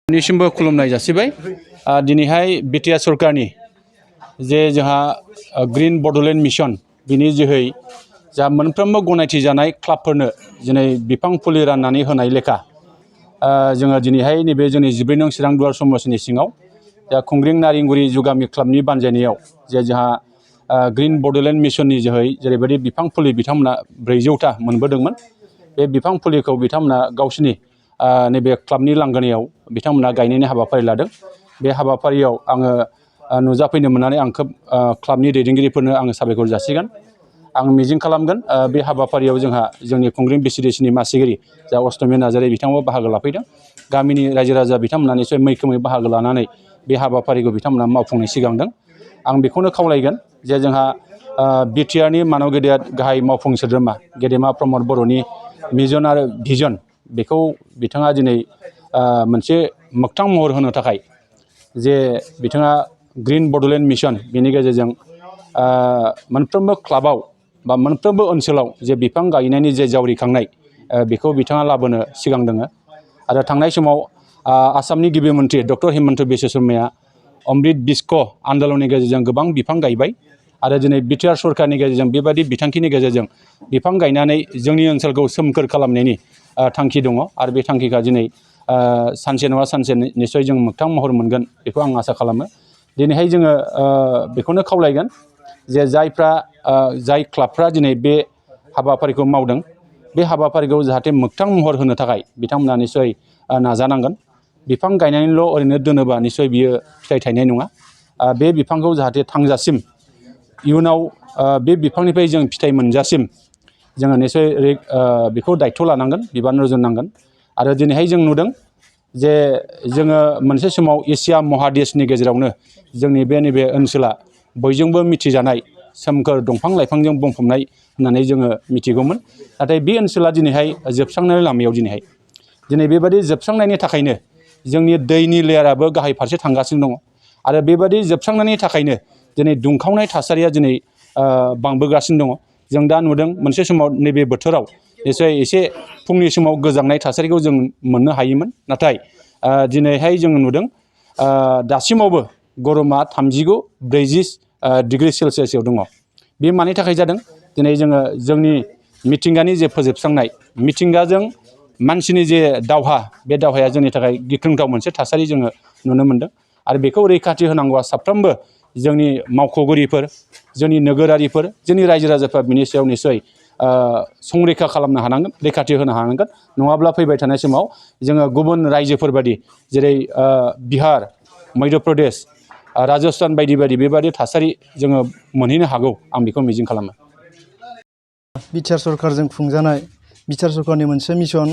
निसिमबो खुलुमनाय जासिबाय। दिनैहाय बिटिआर सरकारनि जे जोंहा ग्रीन बड'लेण्ड मिशन बिनि जोहै जा मोनफ्रोमबो गनायथि जानाय क्लाबफोरनो दिनै बिफां फुलि राननानै होनाय लेखा जोङो दिनैहाय नैबे जोंनि 14 नं चिरां दुवार समस्टिनि सिङाव जा खुंग्रिं नारेंगुरि जुगामि क्लाबनि बानजायनायाव जे जोंहा ग्रीन बड'लेण्ड मिशननि जोहै जेरैबायदि बिफां फुलि बिथांमोना 400टा मोनबोदोंमोन। बे बिफां फुलिखौ बिथांमोना गावसिनि नैबे क्लाबनि लांगोनायाव बिथांमोना गायनायनि हाबाफारि लादों। बे हाबाफारियाव आङो नुजाफैनो मोननानै आं खोब क्लाबनि दैदेनगिरिफोरनो आङो साबायखर जासिगोन। आं मिजिं खालामगोन बे हाबाफारियाव जोंहा जोंनि खुंग्रिं बिसिडिसिनि मासिगिरि जा अष्टमि नार्जारि बिथांमोना बाहागो लाफैदों। गामिनि रायजो राजा बिथांमोना निसय मैखोमै बाहागो लानानै बे हाबाफारिखौ बिथांमोना मावफुंनो सिगांदों। आं बेखौनो खावलायगोन जे जोंहा बिटिआरनि मानव गेदेर गाहाय मावफुं सोद्रोमा गेदेमा प्रमद बर'नि मिशन आरो भिजन बेखौ बिथाङा दिनै मोनसे मोगथां महर होनो थाखाय जे बिथाङा ग्रीन बड'लेण्ड मिशन बेनि गेजेरजों मोनफ्रोमबो क्लाबाव बा मोनफ्रोमबो ओनसोलाव जे बिफां गायनायनि जे जावरिखांनाय बेखौ बिथाङा लाबोनो सिगां दङ। आरो थांनाय समाव आसामनि गिबि मन्थ्रि डक्टर हिमन्त बिश्व शर्माया अमृत बिस्क आन्दलननि गेजेरजों गोबां बिफां गायबाय। आरो दिनै बिटिआर सरकारनि गेजेरजों बेबायदि बिथांखिनि गेजेरजों बिफां गायनानै जोंनि ओनसोलखौ सोमखोर खालामनायनि थांखि दङ। आरो बे थांखिखौ दिनै सानसे नङा सानसे निसय जों मोगथां महर मोनगोन बेखौ आं आसा खालामो। दिनैहाय जोङो बेखौनो खावलायगोन जे जाय क्लाबफ्रा दिनै बे हाबाफारिखौ मावदों बे हाबाफारिखौ जाहाथे मोगथां महर होनो थाखाय बिथांमोना निसय नाजानांगोन। बिफां गायनानैल' ओरैनो दोनोबा निसय बियो फिथाइ थायनाय नङा। बे बिफांखौ जाहाथे थांजासिम इयुनाव बे बिफांनिफ्राय जों फिथाइ मोनजासिम जोङो निसय बेखौ दायथ' लानांगोन, बिबान रुजुननांगोन। आरो दिनैहाय जों नुदों जे जोङो मोनसे समाव एसिया महादेशनि गेजेरावनो जोंनि नैबे ओनसोला बयजोंबो मिथिजानाय सोमखोर दंफां लाइफांजों बुंफबनाय होननानै जोङो मिथिगौमोन। नाथाय बे ओनसोला दिनैहाय जोबस्रांनायनि लामायाव दिनै बेबायदि जोबस्रांनायनि थाखायनो जोंनि दैनि लेयाराबो गाहाय फारसे थांगासिनो दङ। आरो बेबायदि जोबस्रांनायनि थाखायनो दिनै दुंखावनाय थासारिया दिनै बांबोगासिनो दङ। जों दा नुदों मोनसे समाव नैबे बोथोराव निसय एसे फुंनि समाव गोजांनाय थासारिखौ जों मोननो हायोमोन। नाथाय दिनैहाय जोङो नुदों दासिमावबो गरमा 39-40 डिग्री सेलसियासआव दङ। बे मानि थाखाय जादों? दिनै जोङो जोंनि मिथिंगानि जे फोजोबस्रांनाय, मिथिंगाजों मानसिनि जे दावहा, बे दावहाया जोंनि थाखाय गिख्रंथाव मोनसे थासारि जोङो नुनो मोनदों। आरो बेखौ रैखाथि होनांगौआ साफ्रोमबो जोंनि मावख'गिरिफोर, जोंनि नोगोरारिफोर, जोंनि रायजो राजाफ्रा बिनि सायाव निसय संरैखा खालामनो हानांगोन, रैखाथि होनो हानांगोन। नङाब्ला फैबाय थानाय समाव जोङो गुबुन रायजोफोरबादि जेरै बिहार, मध्य प्रदेश, राजस्थान बायदि बेबादि थासारि जोङो मोनहैनो हागौ, आं बेखौ मिजिं खालामो। बिटिआर सरकारजों खुंजानाय बिटिआर सरकारनि मोनसे मिशन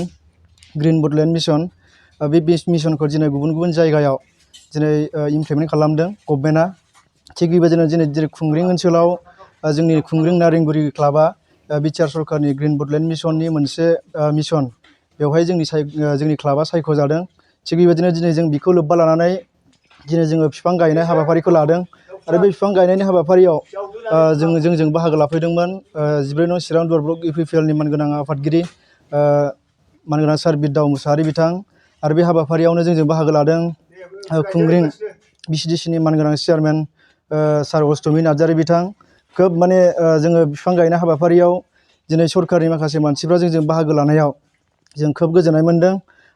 ग्रीन बड'लेण्ड मिशन, बे मिशनखौ दिनै गुबुन जायगायाव दिनै इमप्लिमेन्ट खालामदों गभर्नमेन्टआ। थिग बेबायदिनो दिनै खुंग्रिं ओनसोलाव जोंनि खुंग्रिं नारेंगुरि क्लाबा बिटिआर सरकारनि ग्रीन बड'लेण्ड मिशननि मोनसे मिशन, बेवहाय जोंनि क्लाबा सायख'जादों। थिग बेबायदिनो दिनै जों बेखौ लोब्बा लानानै दिनै जोङो बिफां गायनाय हाबाफारिखौ लादों। आरो बे बिफां गायनायनि हाबाफारियाव जोंजों बाहागो लाफैदोंमोन 14 नं चिरां दुवार ब्लक इउपिपिएलनि मानगोनां आफादगिरि मानगोनां सार बिरदाव मुसाहारि बिथां। आरो बे हाबाफारियावनो जोंजों बाहागो लादों खुंग्रिं बिसिडिसिनि मानगोनां चेयारमेन सार अष्टमि नार्जारि बिथां। खोब जोङो बिफां गायनाय हाबाफारियाव दिनै सरकारनि माखासे मानसिफ्रा जोंजों बाहागो लानायाव जों खोब गोजोननाय मोनदों।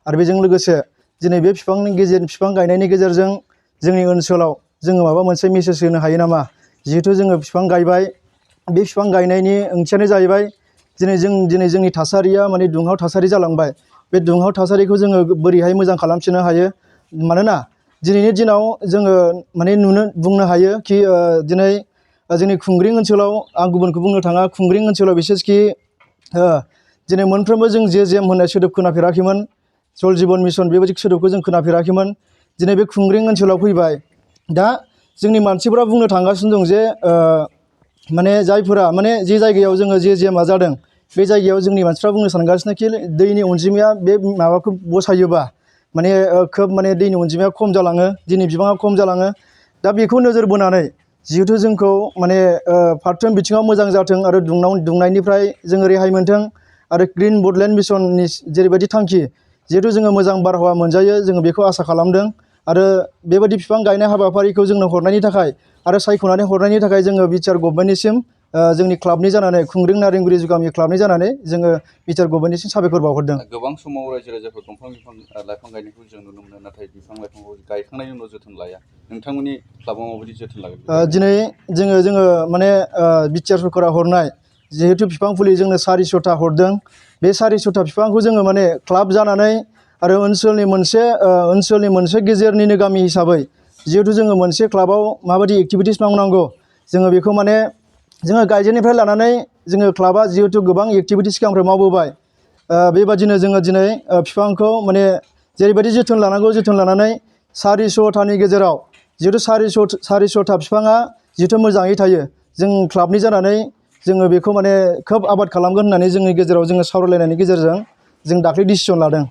आरो बेजों लोगोसे दिनै बे बिफां गायनायनि गेजेरजों जोंनि ओनसोलाव जोङो माबा मोनसे मेसेज होनो हायो नामा? जिहेथु जोङो बिफां गायबाय, बे बिफां गायनायनि ओंथियानो जाहैबाय दिनै जोंनि थासारिया दुंहाव थासारि जालांबाय। बे दुंहाव थासारिखौ जोङो बोरैहाय मोजां खालामफिननो हायो? मानोना दिनैनि दिनाव जोङो बुंनो हायो कि दिनै जोंनि खुंग्रिं ओनसोलाव, आं गुबुनखौ बुंनो थाङा, खुंग्रिं ओनसोलाव बिसेसखि दिनै मोनफ्रोमबो जों जेम होननाय सोदोब खोनाफेराखैमोन, जल जीवन मिशन बेबायदि सोदोबखौ जों खोनाफेराखैमोन। दिनै बे खुंग्रिं ओनसोलाव फैबाय। दा जोंनि मानसिफोरा बुंनो थांगासिनो दं जे जायफोरा जे जायगायाव जोङो जेमा जादों, बे जायगायाव जोंनि मानसिफ्रा बुंनो सानगासिनो कि दैनि अनजिमाया बे माबाखौ बसायोबा खोब दैनि अनजिमाया खम जालाङो, दैनि बिबाङा खम जालाङो। दा बेखौ नोजोर बोनानै जिहेथु जोंखौ फारफ्रोम बिथिङाव मोजां जाथों आरो दुंनायनिफ्राय जोङो रेहाय मोनथों, आरो ग्रीन बड'लेण्ड मिशननि जेरैबायदि थांखि, जिहेथु जोङो मोजां बारहावा मोनजायो जोङो बेखौ आसा खालामदों आरो बेबायदि बिफां गायनाय हाबाफारिखौ जोंनो हरनायनि थाखाय आरो सायख'नानै हरनायनि थाखाय जोङो बिटिआर गभर्नमेन्टनिसिम जोंनि क्लाबनि जानानै खुंग्रिं नारेंगुरि जुगामि क्लाबनि जानानै जोङो बिटिआर गभर्नमेन्टनिसिम साबायखर बावहरदों। गोबां समाव रायजो राजाफोर दंफां लाइफां गायनायखौ जों नुनो मोनो, नाथाय बिफां लाइफांखौ गायखांनायनि उनाव जोथोन लाया। नोंथांमोननि क्लाबाव माबायदि जोथोन लागोन? दिनै जोङो माने बिटिआर सरकारा हरनाय जिहेथु बिफां फुलि जोंनो 400टा हरदों, बे 400टा बिफांखौ जोङो माने क्लाब जानानै आरो ओनसोलनि मोनसे गेजेरनिनो गामि हिसाबै जिहेथु जोङो मोनसे क्लाबाव माबायदि एक्टिभिटिस मावनांगौ जोङो बेखौ माने जोङो गायजेननिफ्राय लानानै जोङो क्लाबा जिहेथु गोबां एक्टिभिटिस सिगांनिफ्राय मावबोबाय, बेबादिनो जोङो दिनै बिफांखौ माने जेरैबायदि जोथोन लानांगौ जोथोन लानानै 400टानि गेजेराव जिहेथु 400टा बिफाङा जिहेथु मोजाङै थायो, जों क्लाबनि जानानै जोङो बेखौ माने खोब आबाद खालामगोन होननानै जोंनि गेजेराव जोङो सावरायलायनायनि गेजेरजों जों दाख्लै डिसिसन लादों।